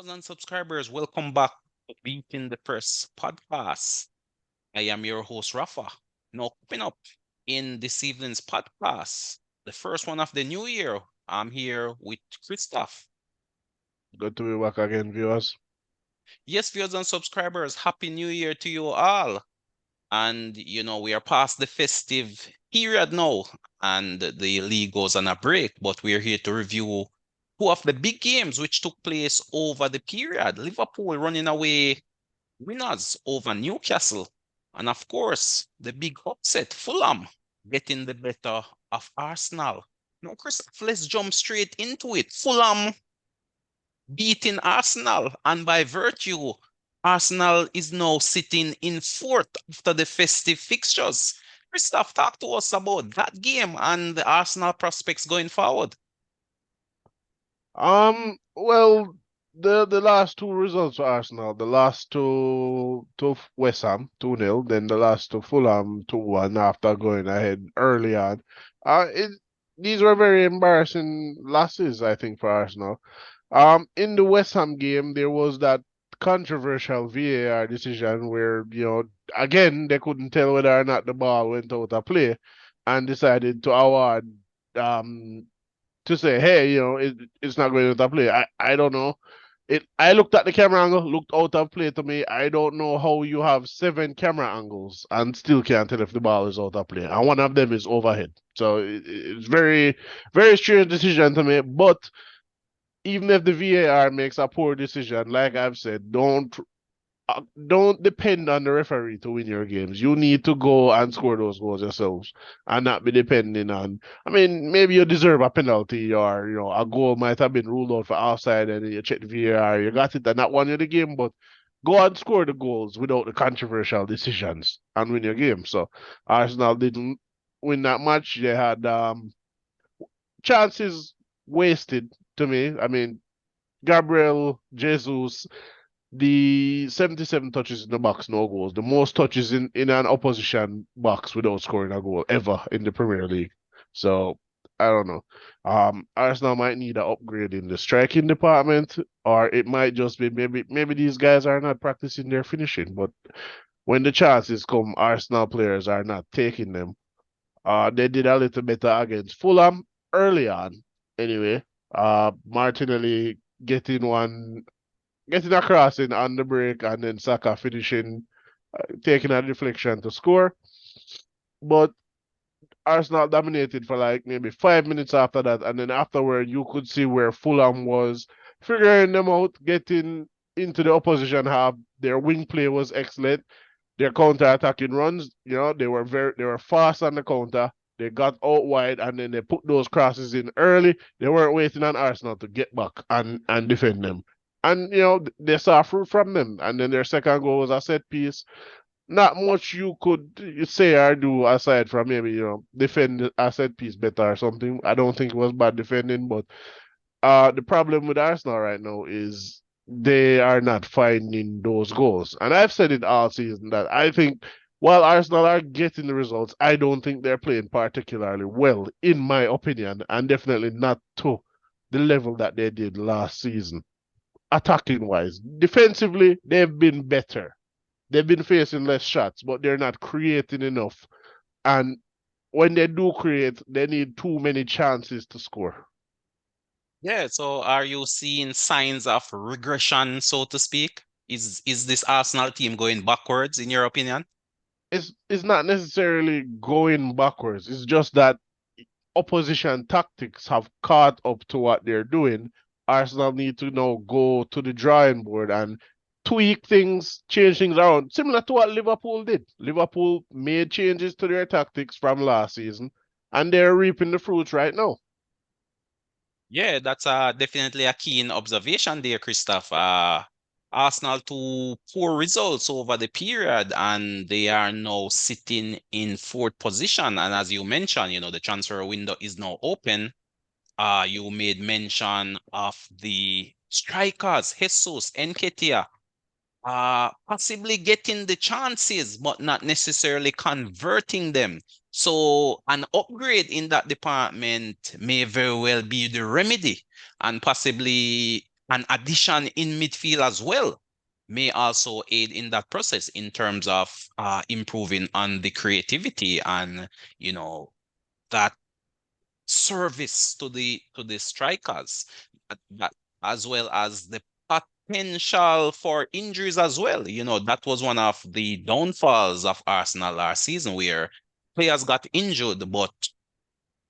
Viewers and subscribers, welcome back to Beating the Press podcast. I am your host, Rafa. Now, coming up in this evening's podcast, the first one of the new year, I'm here with Christophe. Good to be back again, viewers. Yes, viewers and subscribers, Happy New Year to you all. And, we are past the festive period now, and the league goes on a break, but we're here to review two of the big games which took place over the period. Liverpool running away winners over Newcastle. And of course, the big upset, Fulham getting the better of Arsenal. Now, Christophe, let's jump straight into it. Fulham beating Arsenal, and by virtue, Arsenal is now sitting in fourth after the festive fixtures. Christophe, talk to us about that game and the Arsenal prospects going forward. Well, the last two results for Arsenal, the last to West Ham 2-0, then the last to Fulham 2-1 after going ahead early on. It these were very embarrassing losses, I think, for Arsenal. In the West Ham game, there was that controversial VAR decision where, again, they couldn't tell whether or not the ball went out of play and decided to award um to say, hey, it's not going out of play. I don't know. I looked at the camera angle, looked out of play to me. I don't know how you have seven camera angles and still can't tell if the ball is out of play. And one of them is overhead. So it's very, very strange decision to me. But even if the VAR makes a poor decision, like I've said, don't depend on the referee to win your games. You need to go and score those goals yourselves and not be depending on. I mean, maybe you deserve a penalty or a goal might have been ruled out for offside and you check the VAR, you got it and that won you the game, but go and score the goals without the controversial decisions and win your game. So Arsenal didn't win that match. They had chances wasted to me. I mean, Gabriel Jesus, the 77 touches in the box, no goals. The most touches in an opposition box without scoring a goal ever in the Premier League. So I don't know. Arsenal might need an upgrade in the striking department, or it might just be maybe these guys are not practicing their finishing. But when the chances come, Arsenal players are not taking them. They did a little better against Fulham early on. Anyway, Martinelli getting a crossing on the break, and then Saka finishing, taking a deflection to score. But Arsenal dominated for like maybe 5 minutes after that, and then afterward you could see where Fulham was figuring them out, getting into the opposition half. Their wing play was excellent. Their counter-attacking runs, they were fast on the counter. They got out wide and then they put those crosses in early. They weren't waiting on Arsenal to get back and defend them. And they saw fruit from them. And then their second goal was a set piece. Not much you could say or do aside from maybe, defend a set piece better or something. I don't think it was bad defending, but the problem with Arsenal right now is they are not finding those goals. And I've said it all season that I think while Arsenal are getting the results, I don't think they're playing particularly well, in my opinion, and definitely not to the level that they did last season. Attacking wise, defensively, they've been better. They've been facing less shots, but they're not creating enough. And when they do create, they need too many chances to score. Yeah, so are you seeing signs of regression, so to speak? Is this Arsenal team going backwards, in your opinion? It's not necessarily going backwards. It's just that opposition tactics have caught up to what they're doing. Arsenal need to now go to the drawing board and tweak things, change things around, similar to what Liverpool did. Liverpool made changes to their tactics from last season, and they're reaping the fruits right now. Yeah, that's definitely a keen observation there, Christoph. Arsenal two poor results over the period, and they are now sitting in fourth position. And as you mentioned, the transfer window is now open. You made mention of the strikers, Jesus, Nketiah, possibly getting the chances, but not necessarily converting them. So an upgrade in that department may very well be the remedy, and possibly an addition in midfield as well may also aid in that process in terms of improving on the creativity and you know that service to the strikers, that, as well as the potential for injuries as well. You know, that was one of the downfalls of Arsenal last season where players got injured, but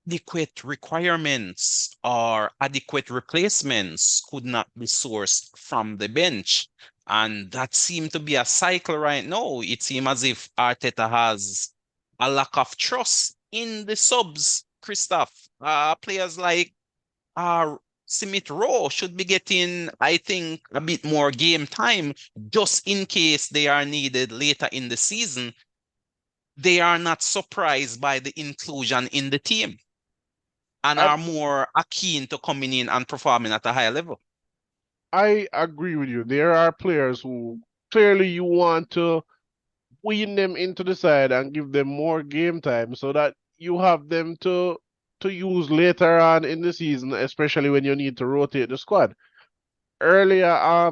adequate requirements or adequate replacements could not be sourced from the bench. And that seemed to be a cycle right now. It seems as if Arteta has a lack of trust in the subs, Christophe. Players like uh, Smith Rowe should be getting, I think, a bit more game time just in case they are needed later in the season. They are not surprised by the inclusion in the team and I are more keen to coming in and performing at a higher level. I agree with you. There are players who clearly you want to wean them into the side and give them more game time so that you have them to use later on in the season, especially when you need to rotate the squad. Earlier, I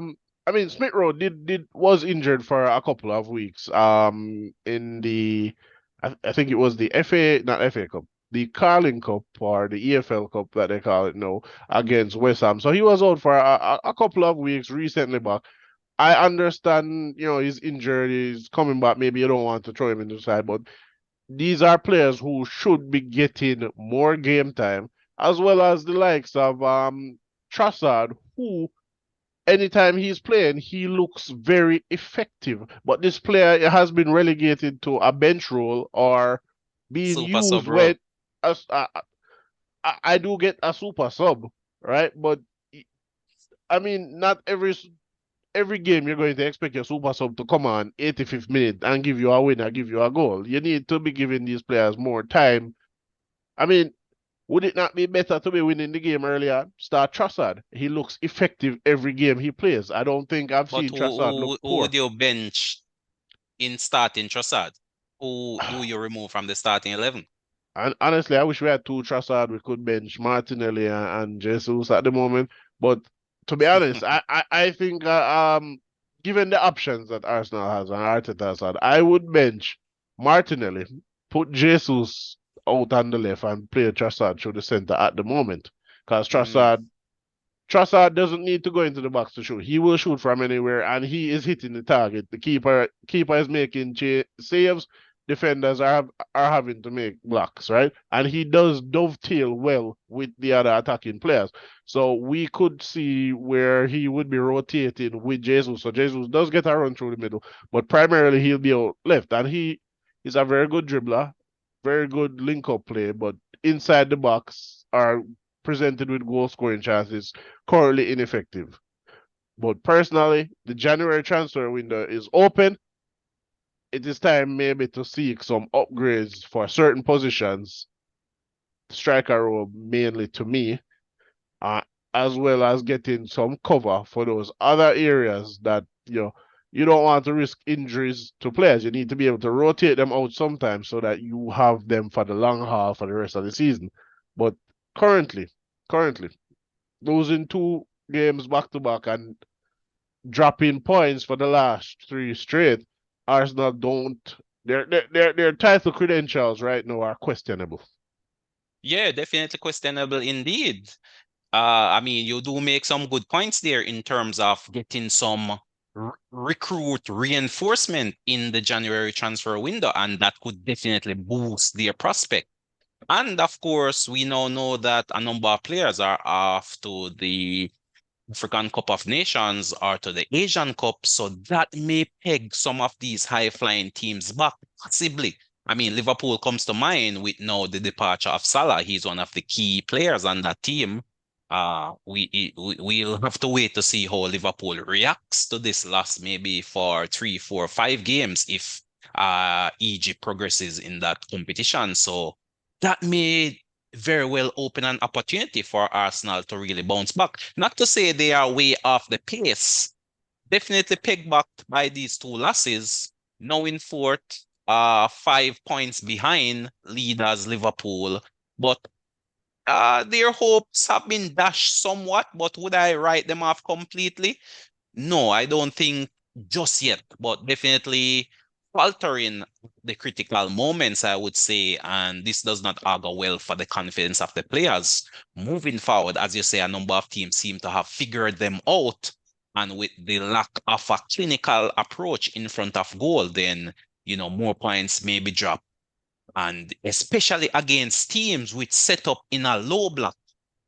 mean Smith Rowe did was injured for a couple of weeks. In the I think it was the FA, not FA Cup, the Carling Cup or the EFL Cup that they call it now against West Ham. So he was out for a couple of weeks recently back. I understand, he's injured, he's coming back. Maybe you don't want to throw him in the side, but these are players who should be getting more game time, as well as the likes of Trossard, who anytime he's playing, he looks very effective. But this player has been relegated to a bench role or being Super used sub when role. as I do get a super sub, right? But I mean, not every game you're going to expect your super sub to come on 85th minute and give you a winner, give you a goal. You need to be giving these players more time. I mean, would it not be better to be winning the game earlier? Start Trossard. He looks effective every game he plays. I don't think I've But seen Trossard look who poor. would you bench in starting Trossard? Who do you remove from the starting 11? And honestly, I wish we had two Trossard. We could bench Martinelli and Jesus at the moment. But to be honest, I think given the options that Arsenal has and Arteta has had, I would bench Martinelli, put Jesus out on the left, and play Trossard through the center at the moment. Because Mm. Trossard doesn't need to go into the box to shoot. He will shoot from anywhere, and he is hitting the target. The keeper is making saves. Defenders are having to make blocks, right? And he does dovetail well with the other attacking players. So we could see where he would be rotating with Jesus. So Jesus does get a run through the middle, but primarily he'll be out left, and he is a very good dribbler, very good link-up play, but inside the box are presented with goal scoring chances currently ineffective. But personally, the January transfer window is open. It is time maybe to seek some upgrades for certain positions, striker role mainly to me, uh, as well as getting some cover for those other areas that you don't want to risk injuries to players. You need to be able to rotate them out sometimes so that you have them for the long haul for the rest of the season. But currently, currently losing two games back to back and dropping points for the last three straight, Arsenal don't. Their title credentials right now are questionable. Yeah, definitely questionable indeed. I mean, you do make some good points there in terms of getting some recruit reinforcement in the January transfer window, and that could definitely boost their prospect. And of course, we now know that a number of players are off to the African Cup of Nations or to the Asian Cup, so that may peg some of these high-flying teams back, possibly. I mean, Liverpool comes to mind with now the departure of Salah. He's one of the key players on that team. We'll have to wait to see how Liverpool reacts to this loss, maybe for 3, 4, 5 games if Egypt progresses in that competition. So that may very well open an opportunity for Arsenal to really bounce back. Not to say they are way off the pace. Definitely pegged back by these two losses. Now in fourth, 5 points behind leaders Liverpool. But their hopes have been dashed somewhat, but would I write them off completely? No, I don't think just yet, but definitely faltering the critical moments, I would say, and this does not augur well for the confidence of the players. Moving forward, as you say, a number of teams seem to have figured them out, and with the lack of a clinical approach in front of goal, then more points may be dropped, and especially against teams which set up in a low block.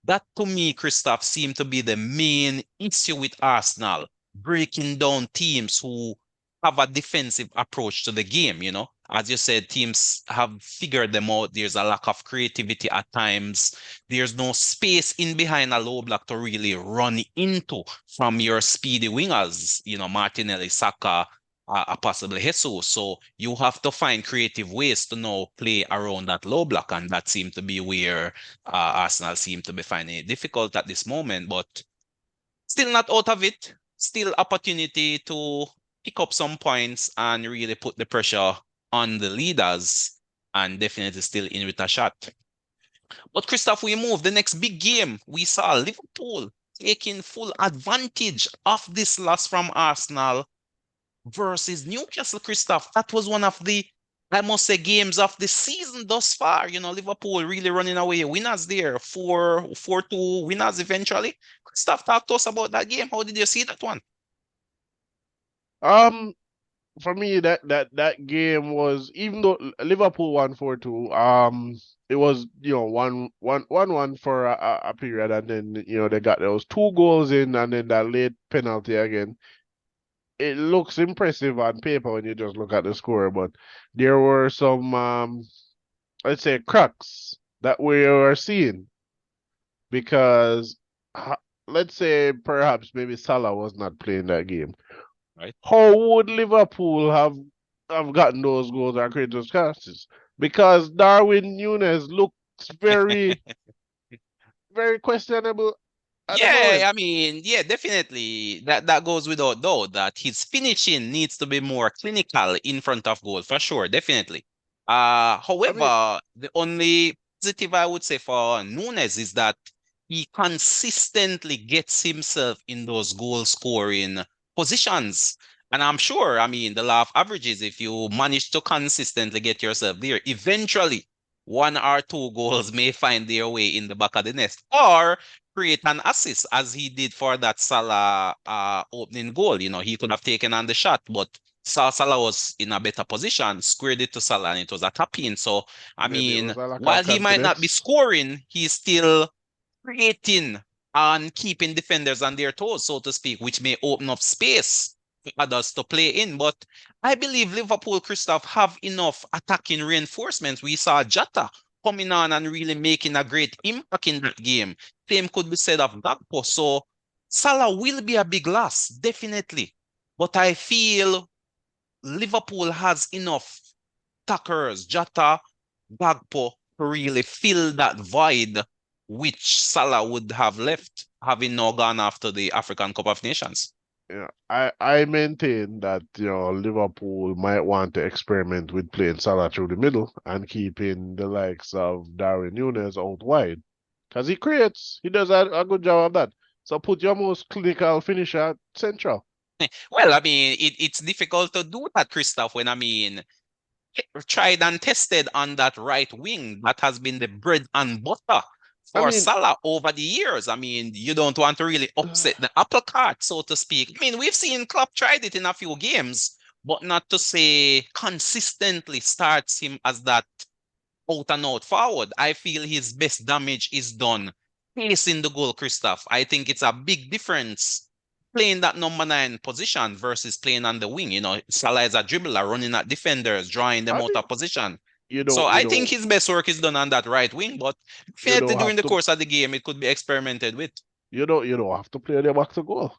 That to me, Christoph, seemed to be the main issue with Arsenal, breaking down teams who have a defensive approach to the game. As you said, teams have figured them out. There's a lack of creativity at times. There's no space in behind a low block to really run into from your speedy wingers, Martinelli, Saka, possibly Jesus. So you have to find creative ways to now play around that low block, and that seemed to be where Arsenal seem to be finding it difficult at this moment, but still not out of it. Still opportunity to pick up some points and really put the pressure on the leaders, and definitely still in with a shot. But Christoph, we move. The next big game, we saw Liverpool taking full advantage of this loss from Arsenal versus Newcastle, Christoph. That was one of the, I must say, games of the season thus far. Liverpool really running away winners there. 4-2 winners eventually. Christoph, talk to us about that game. How did you see that one? Um, for me, that game was, even though Liverpool won 4-2, it was, 1-1 for a period, and then they got those two goals in, and then that late penalty again. It looks impressive on paper when you just look at the score, but there were some, let's say, cracks that we are seeing because, let's say, perhaps maybe Salah was not playing that game. Right. How would Liverpool have gotten those goals or created those chances? Because Darwin Núñez looks very, very questionable at the Yeah, moment. I mean, yeah, definitely. That goes without doubt that his finishing needs to be more clinical in front of goal for sure, definitely. I mean, However, the only positive I would say for Nunes is that he consistently gets himself in those goal scoring positions. And I'm sure, I mean, the law of averages, if you manage to consistently get yourself there, eventually one or two goals may find their way in the back of the net. Or create an assist as he did for that Salah opening goal. He could have taken on the shot, but Salah was in a better position, squared it to Salah, and it was a tap in. So, I maybe it mean, was a lack of while he might not be confidence. scoring, he's still creating and keeping defenders on their toes, so to speak, which may open up space for others to play in. But I believe Liverpool, Christoph, have enough attacking reinforcements. We saw Jota coming on and really making a great impact in that game. Same could be said of Gakpo. So Salah will be a big loss, definitely. But I feel Liverpool has enough attackers, Jota, Gakpo, to really fill that void which Salah would have left, having now gone after the African Cup of Nations. Yeah, I maintain that Liverpool might want to experiment with playing Salah through the middle and keeping the likes of Darwin Núñez out wide because he does a good job of that. So put your most clinical finisher central. Well, I mean, it's difficult to do that, Christoph, when I mean, tried and tested on that right wing. That has been the bread and butter I for mean, Salah over the years. I mean, you don't want to really upset the apple cart, so to speak. I mean, we've seen Klopp tried it in a few games, but not to say consistently starts him as that out and out forward. I feel his best damage is done facing the goal, Christoph. I think it's a big difference playing that number 9 position versus playing on the wing. Salah is a dribbler, running at defenders, drawing them I out mean, of position. you So don't you I think don't his best work is done on that right wing, but you definitely don't during have the to course of the game, it could be experimented with. you don't have to play the back to goal.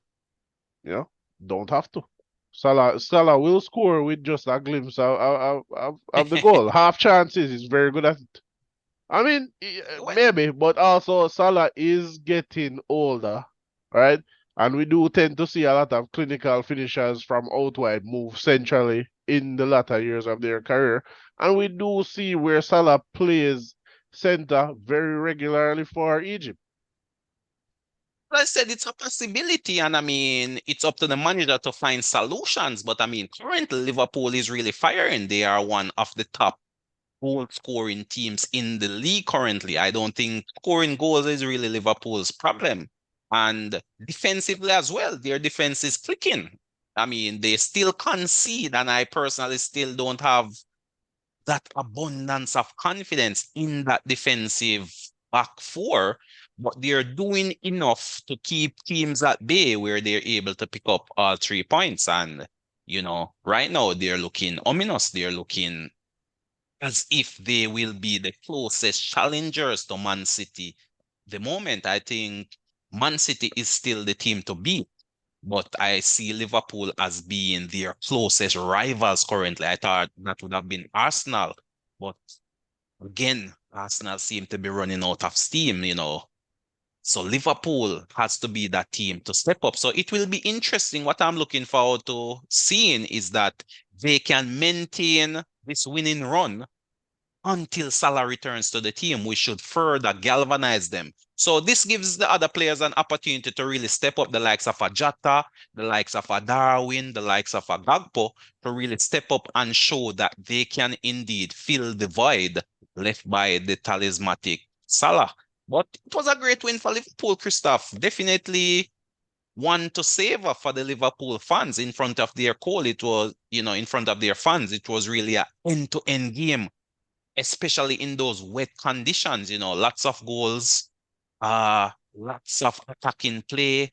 You know, don't have to. Salah will score with just a glimpse of the goal. Half chances, he's very good at it. I mean, Well, maybe, but also Salah is getting older, right? And we do tend to see a lot of clinical finishers from out wide move centrally in the latter years of their career. And we do see where Salah plays center very regularly for Egypt. I said it's a possibility, and I mean, it's up to the manager to find solutions. But I mean, currently Liverpool is really firing. They are one of the top goal scoring teams in the league currently. I don't think scoring goals is really Liverpool's problem. And defensively as well, their defense is clicking. I mean, they still concede, and I personally still don't have that abundance of confidence in that defensive back four, but they're doing enough to keep teams at bay where they're able to pick up all 3 points. And, right now they're looking ominous. They're looking as if they will be the closest challengers to Man City. The moment, I think Man City is still the team to beat, but I see Liverpool as being their closest rivals currently. I thought that would have been Arsenal, but again, Arsenal seem to be running out of steam. So Liverpool has to be that team to step up. So it will be interesting. What I'm looking forward to seeing is that they can maintain this winning run until Salah returns to the team, we should further galvanize them. So this gives the other players an opportunity to really step up, the likes of a Jota, the likes of a Darwin, the likes of a Gagpo, to really step up and show that they can indeed fill the void left by the talismanic Salah. But it was a great win for Liverpool, Christophe. Definitely one to savor for the Liverpool fans in front of their call. It was, in front of their fans, it was really a end-to-end game, especially in those wet conditions, lots of goals, lots of attacking play.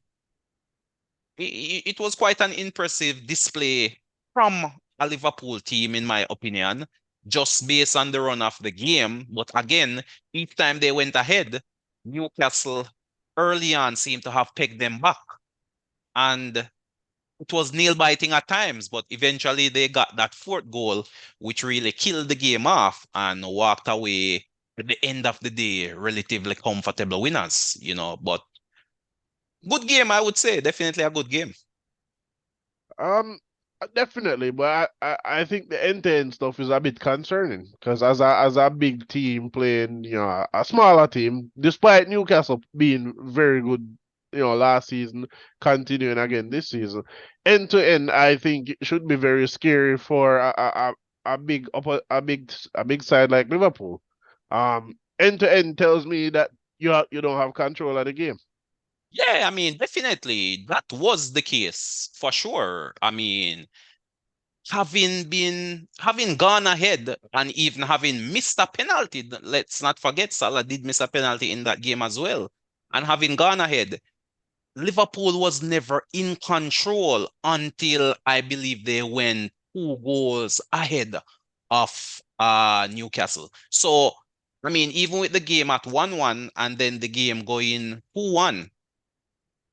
It was quite an impressive display from a Liverpool team, in my opinion, just based on the run of the game. But again, each time they went ahead, Newcastle early on seemed to have pegged them back. And it was nail biting at times, but eventually they got that fourth goal, which really killed the game off and walked away at the end of the day relatively comfortable winners. But good game, I would say, definitely a good game. Um, Definitely, but I think the end-to-end stuff is a bit concerning because as a big team playing, a smaller team, despite Newcastle being very good, last season, continuing again this season, end to end, I think it should be very scary for a big a big side like Liverpool. End to end tells me that you don't have control of the game. Yeah, I mean, definitely that was the case for sure. I mean, having gone ahead and even having missed a penalty, let's not forget Salah did miss a penalty in that game as well. And having gone ahead, Liverpool was never in control until I believe they went 2 goals ahead of Newcastle. So, I mean, even with the game at 1-1 and then the game going 2-1,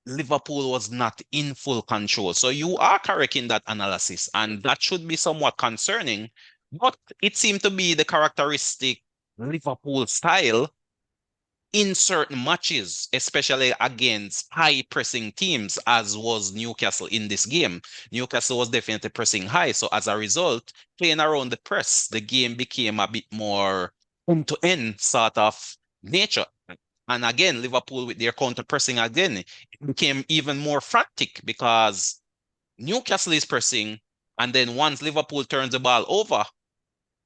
Liverpool was not in full control. So you are correct in that analysis, and that should be somewhat concerning. But it seemed to be the characteristic Liverpool style in certain matches, especially against high pressing teams, as was Newcastle in this game. Newcastle was definitely pressing high. So as a result, playing around the press, the game became a bit more end-to-end sort of nature. And again, Liverpool with their counter pressing again, it became even more frantic because Newcastle is pressing, and then once Liverpool turns the ball over,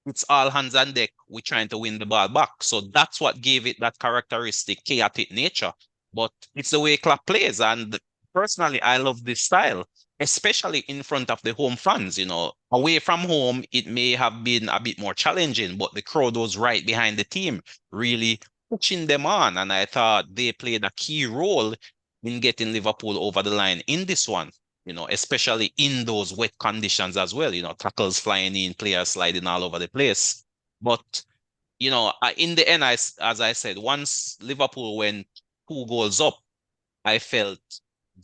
it's all hands on deck. We're trying to win the ball back. So that's what gave it that characteristic chaotic nature. But it's the way Klopp plays. And personally, I love this style, especially in front of the home fans. Away from home, it may have been a bit more challenging, but the crowd was right behind the team, really pushing them on. And I thought they played a key role in getting Liverpool over the line in this one, especially in those wet conditions as well, tackles flying in, players sliding all over the place. But, in the end, as I said, once Liverpool went 2 goals up, I felt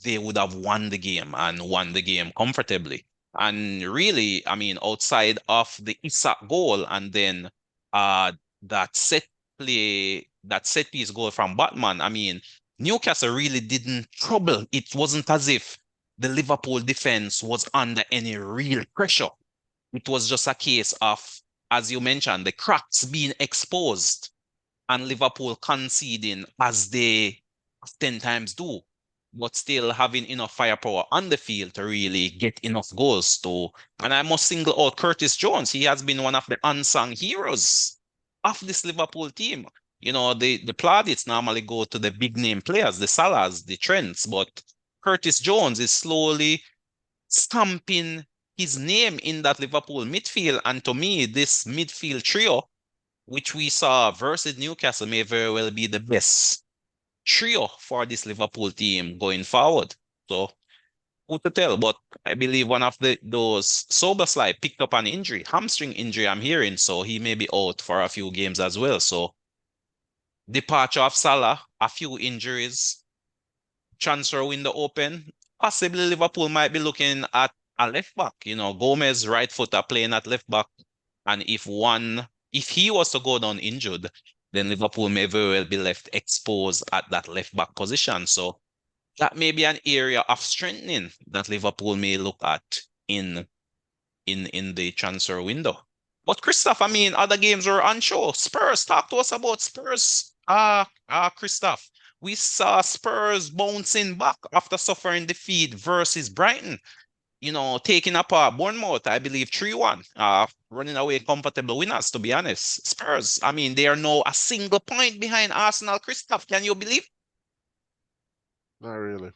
they would have won the game and won the game comfortably. And really, I mean, outside of the Isak goal and then uh that set piece goal from Batman, I mean, Newcastle really didn't trouble. It wasn't as if the Liverpool defense was under any real pressure. It was just a case of, as you mentioned, the cracks being exposed and Liverpool conceding as they 10 times do, but still having enough firepower on the field to really get enough goals to. And I must single out Curtis Jones. He has been one of the unsung heroes of this Liverpool team. The plaudits normally go to the big name players, the Salahs, the Trents, but Curtis Jones is slowly stamping his name in that Liverpool midfield. And to me, this midfield trio, which we saw versus Newcastle, may very well be the best trio for this Liverpool team going forward. So who to tell? But I believe one of those Soberslide picked up an injury, hamstring injury, I'm hearing. So he may be out for a few games as well. So departure of Salah, a few injuries, transfer window open. Possibly Liverpool might be looking at a left back. Gomez, right footer, playing at left back. And if he was to go down injured, then Liverpool may very well be left exposed at that left back position. So that may be an area of strengthening that Liverpool may look at in the transfer window. But Christophe, I mean, other games were on show. Spurs, talk to us about Spurs. Christophe, we saw Spurs bouncing back after suffering defeat versus Brighton. Taking apart Bournemouth, I believe 3-1. Running away comfortable winners, to be honest. Spurs, I mean, they are now a single point behind Arsenal. Christophe, can you believe? Not really.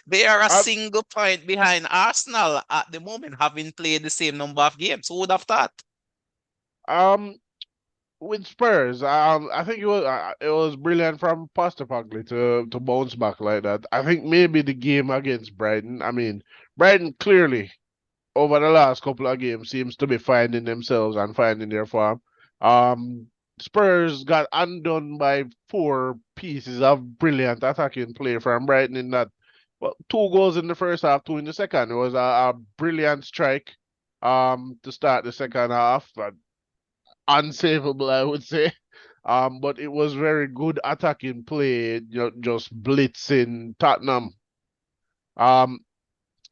They are a I, single point behind Arsenal at the moment, having played the same number of games. Who would have thought? um, with Spurs, I think it was brilliant from Postacoglu to bounce back like that. I think maybe the game against Brighton. I mean, Brighton clearly over the last couple of games seems to be finding themselves and finding their form. Um, Spurs got undone by four pieces of brilliant attacking play from Brighton in that. Well, two goals in the first half, two in the second. It was a brilliant strike to start the second half. Unsavable, I would say. But it was very good attacking play, just blitzing Tottenham. Um,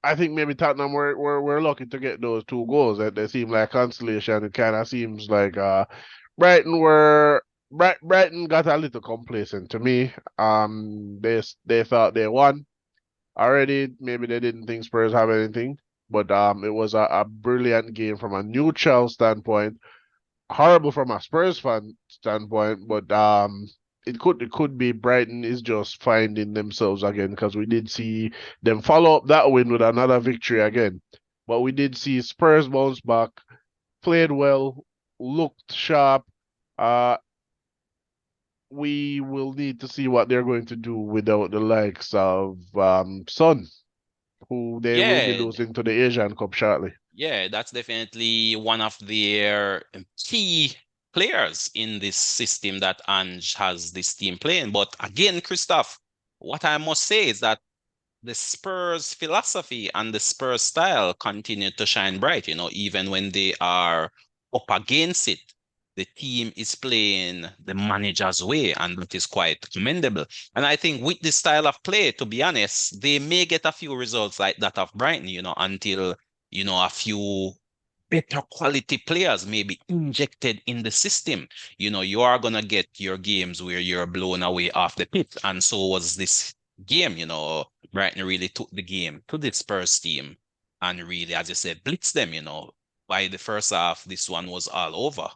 I think maybe Tottenham were lucky to get those two goals. That they seem like consolation. It kind of seems like Brighton Brighton got a little complacent to me. They thought they won already. Maybe they didn't think Spurs have anything, but it was a brilliant game from a neutral standpoint. Horrible from a Spurs fan standpoint, but it could be Brighton is just finding themselves again because we did see them follow up that win with another victory again. But we did see Spurs bounce back, played well, looked sharp. Uh, we will need to see what they're going to do without the likes of Son, who they will be Yeah, losing to the Asian Cup shortly. yeah, that's definitely one of their key players in this system that Ange has this team playing. But again, Christophe, what I must say is that the Spurs philosophy and the Spurs style continue to shine bright, even when they are up against it. The team is playing the manager's way, and that is quite commendable. And I think with this style of play, to be honest, they may get a few results like that of Brighton, until, a few better quality players may be injected in the system. You are going to get your games where you're blown away off the pitch. And so was this game. Brighton really took the game to the Spurs team and really, as you said, blitzed them. By the first half, this one was all over.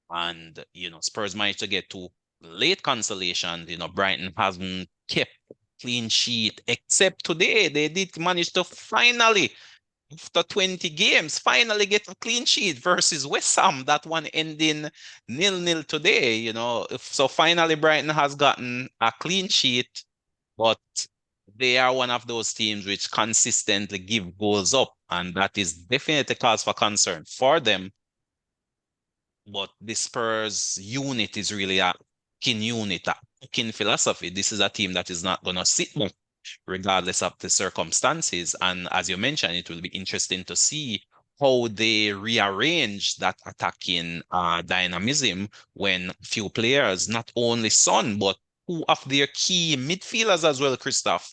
And, Spurs managed to get to late consolation. Brighton hasn't kept clean sheet except today. They did manage to finally, after 20 games, finally get a clean sheet versus West Ham. That one ending 0-0 today. So finally Brighton has gotten a clean sheet, but they are one of those teams which consistently give goals up, and that is definitely cause for concern for them. But the Spurs unit is really a kin unit, a kin philosophy. This is a team that is not going to sit much regardless of the circumstances. And as you mentioned, it will be interesting to see how they rearrange that attacking dynamism when few players, not only Son, but two of their key midfielders as well, Christophe,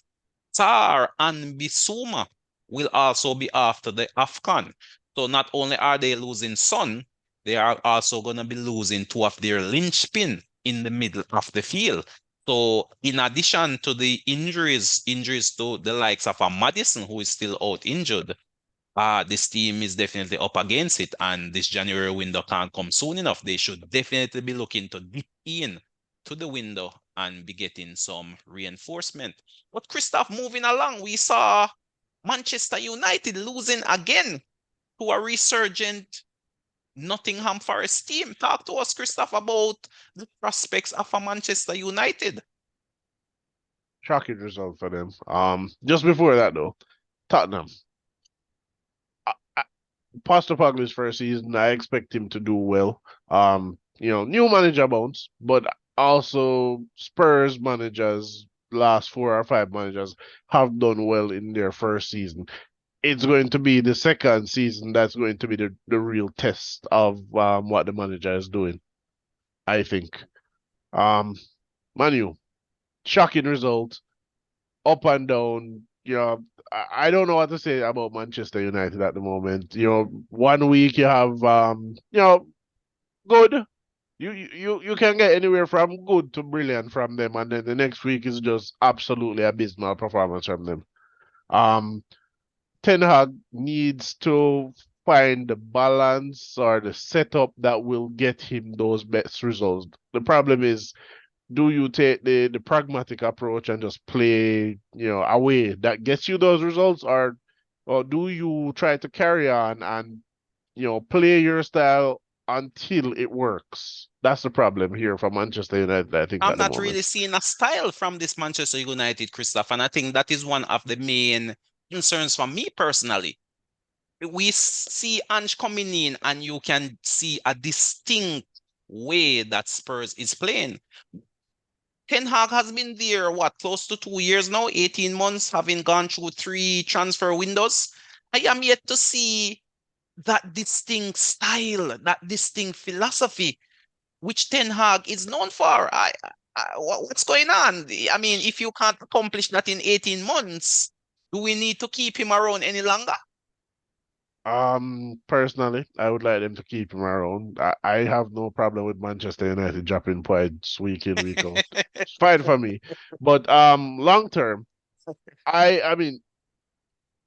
Tar and Bissouma, will also be after the AFCON. So not only are they losing Son, they are also going to be losing two of their linchpin in the middle of the field. So in addition to the injuries to the likes of a Madison, who is still out injured, this team is definitely up against it, and this January window can't come soon enough. They should definitely be looking to dip in to the window and be getting some reinforcement. But Christoph, moving along, we saw Manchester United losing again to a resurgent Nottingham Forest team. Talk to us, Christoph, about the prospects of a Manchester United. Shocking result for them. Just before that though, Tottenham. Postopoglu's first season, I expect him to do well. New manager bounce, but also Spurs managers, last 4 or 5 managers have done well in their first season. It's going to be the second season that's going to be the real test of what the manager is doing, I think. Um, Manu, shocking result, up and down. I don't know what to say about Manchester United at the moment. 1 week you have good. You can get anywhere from good to brilliant from them, and then the next week is just absolutely abysmal performance from them. Um, Ten Hag needs to find the balance or the setup that will get him those best results. The problem is, do you take the pragmatic approach and just play, away that gets you those results, or do you try to carry on and play your style until it works? That's the problem here for Manchester United, I think, I'm at the not really moment. seeing a style from this Manchester United, Christoph, and I think that is one of the main concerns for me personally. We see Ange coming in, and you can see a distinct way that Spurs is playing. Ten Hag has been there, what, close to 2 years now, 18 months, having gone through 3 transfer windows. I am yet to see that distinct style, that distinct philosophy, which Ten Hag is known for. What's going on? I mean, if you can't accomplish that in 18 months, do we need to keep him around any longer? Personally, I would like them to keep him around. I have no problem with Manchester United dropping points week in, week out. It's fine for me. But long term, I mean,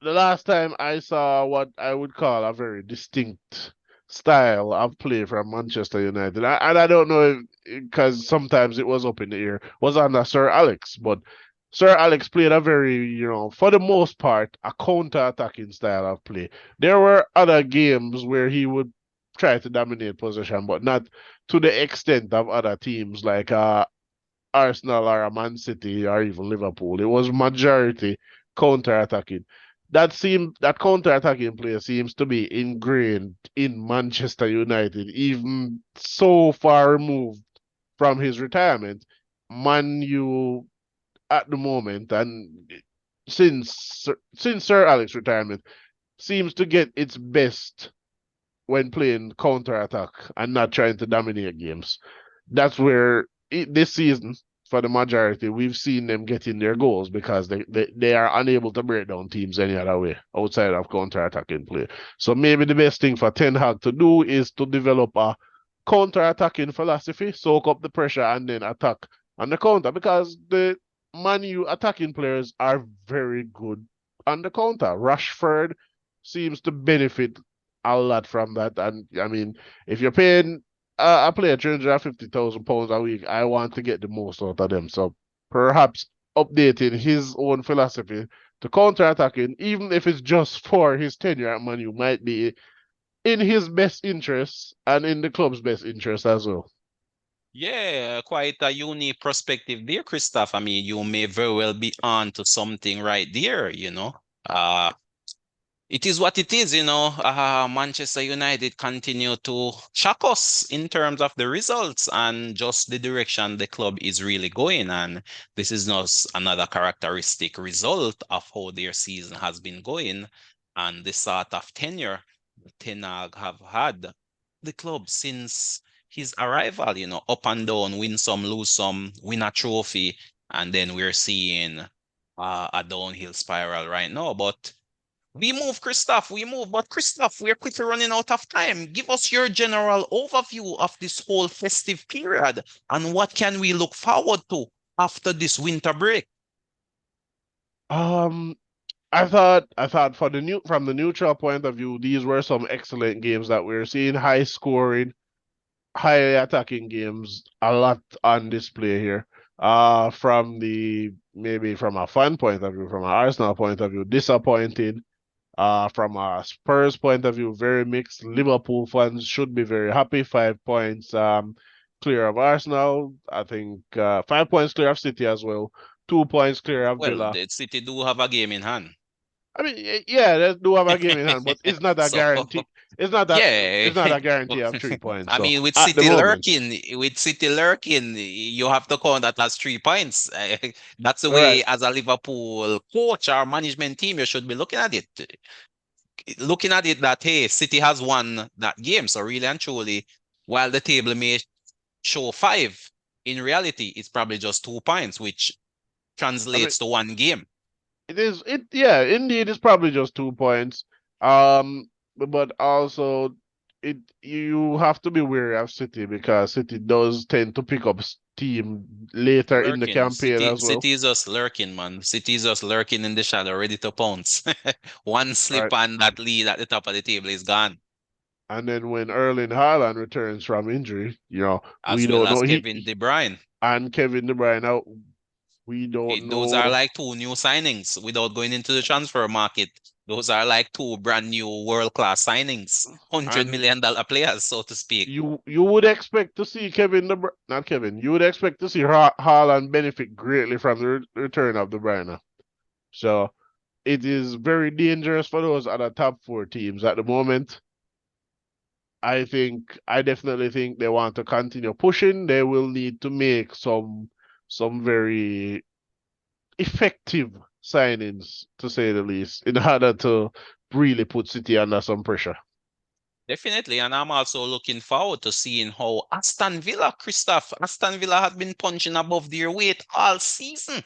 the last time I saw what I would call a very distinct style of play from Manchester United, and I don't know if because sometimes it was up in the air, was under Sir Alex, but Sir Alex played a very, for the most part, a counter-attacking style of play. There were other games where he would try to dominate possession, but not to the extent of other teams like Arsenal or a Man City or even Liverpool. It was majority counter-attacking. That counter-attacking play seems to be ingrained in Manchester United, even so far removed from his retirement. Man U at the moment, and since Sir Alex retirement, seems to get its best when playing counter-attack and not trying to dominate games. That's where this season, for the majority, we've seen them getting their goals because they are unable to break down teams any other way outside of counter-attacking play. So maybe the best thing for Ten Hag to do is to develop a counter-attacking philosophy, soak up the pressure, and then attack on the counter because the Man U attacking players are very good on the counter. Rashford seems to benefit a lot from that. And I mean, if you're paying a player £350,000 a week, I want to get the most out of them. So perhaps updating his own philosophy to counter-attacking, even if it's just for his tenure at Man U, might be in his best interest and in the club's best interest as well. Yeah, quite a unique perspective there, Christoph. I mean, you may very well be on to something right there. Uh, it is what it is. Manchester United continue to shock us in terms of the results and just the direction the club is really going. And this is not another characteristic result of how their season has been going and the sort of tenure Ten Hag have had the club since his arrival, up and down, win some, lose some, win a trophy, and then we're seeing a downhill spiral right now. But We move, Christophe, we move. But Christophe, we're quickly running out of time. Give us your general overview of this whole festive period and what can we look forward to after this winter break? Um, I thought from the neutral point of view, these were some excellent games that we're seeing. High scoring, high attacking games, a lot on display here. Maybe from a fan point of view, from an Arsenal point of view, disappointing. From a Spurs point of view, very mixed. Liverpool fans should be very happy. 5 points clear of Arsenal. I think 5 points clear of City as well. 2 points clear of Well, Villa. the City do have a game in hand. I mean, yeah, they do have a game in hand, but it's not a So guarantee. It's not a yeah, it's not a guarantee of 3 points. I So mean, at the moment, With City lurking, you have to count that as 3 points. That's the all right. way, as a Liverpool coach or management team, you should be looking at it. Looking at it that hey, City has won that game. So really and truly, while the table may show five, in reality, it's probably just 2 points, which I mean, translates to one game. yeah, indeed, it's probably just 2 points. But also you have to be wary of City because City does tend to pick up steam later in the Lurking. campaign as well. City is just lurking, man. City is just lurking in the shadow, ready to pounce. One slip Right. and that lead at the top of the table is gone. And then when Erling Haaland returns from injury, we As well don't know as Kevin De Bruyne. and Kevin De Bruyne out, we don't Those are know. like two new signings without going into the transfer market. Those are like two brand new world-class signings, $100 And million players, so to speak. you would expect to see not Kevin, you would expect to see Haaland benefit greatly from the return of De Bruyne. So it is very dangerous for those other top four teams at the moment. I definitely think they want to continue pushing. They will need to make some very effective signings, to say the least, in order to really put City under some pressure. Definitely, and I'm also looking forward to seeing how Aston Villa, Christophe, Aston Villa has been punching above their weight all season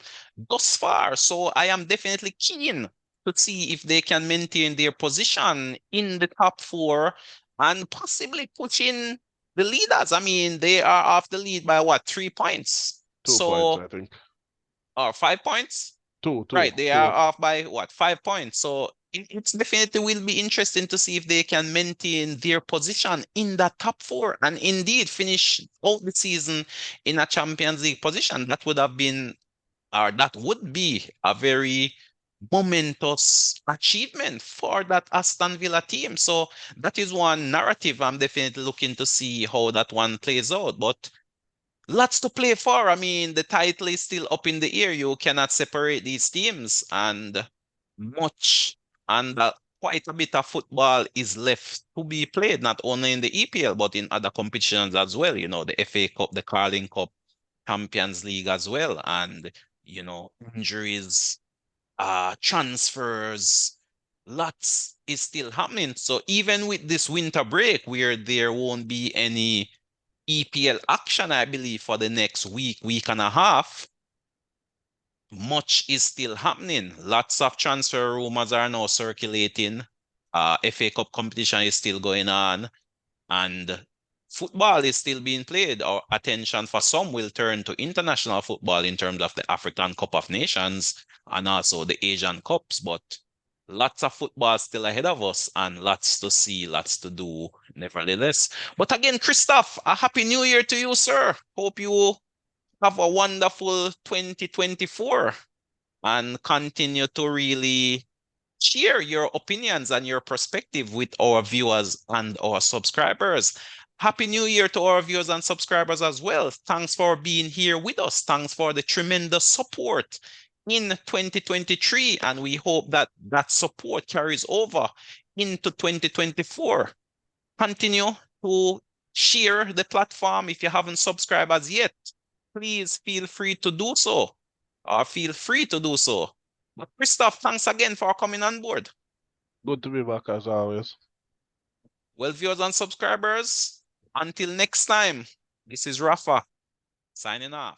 thus far. So I am definitely keen to see if they can maintain their position in the top four and possibly push in the leaders. I mean, they are off the lead by what, 3 points? 2 points, So, I think. or 5 points? Two, two, Right, they are two. off by what, 5 points. So it's definitely will be interesting to see if they can maintain their position in that top four and indeed finish out the season in a Champions League position. That would have been, or that would be a very momentous achievement for that Aston Villa team. So that is one narrative I'm definitely looking to see how that one plays out. But lots to play for. I mean, the title is still up in the air. You cannot separate these teams, and much and quite a bit of football is left to be played, not only in the EPL but in other competitions as well. You know, the FA Cup, the Carling Cup, Champions League as well, and injuries, transfers. Lots is still happening. So even with this winter break, where there won't be any EPL action, I believe, for the next week and a half, much is still happening. Lots of transfer rumors are now circulating. FA Cup competition is still going on, and football is still being played. Our attention for some will turn to international football in terms of the African Cup of Nations and also the Asian Cups. But lots of football still ahead of us and lots to see, lots to do, nevertheless. But again, Christophe, a happy new year to you, sir. Hope you have a wonderful 2024 and continue to really share your opinions and your perspective with our viewers and our subscribers. Happy New Year to our viewers and subscribers as well. Thanks for being here with us. Thanks for the tremendous support in 2023. And we hope that that support carries over into 2024. Continue to share the platform. If you haven't subscribed as yet, please feel free to do so. Or feel free to do so. But Christophe, thanks again for coming on board. Good to be back as always. Well, viewers and subscribers, until next time, this is Rafa signing off.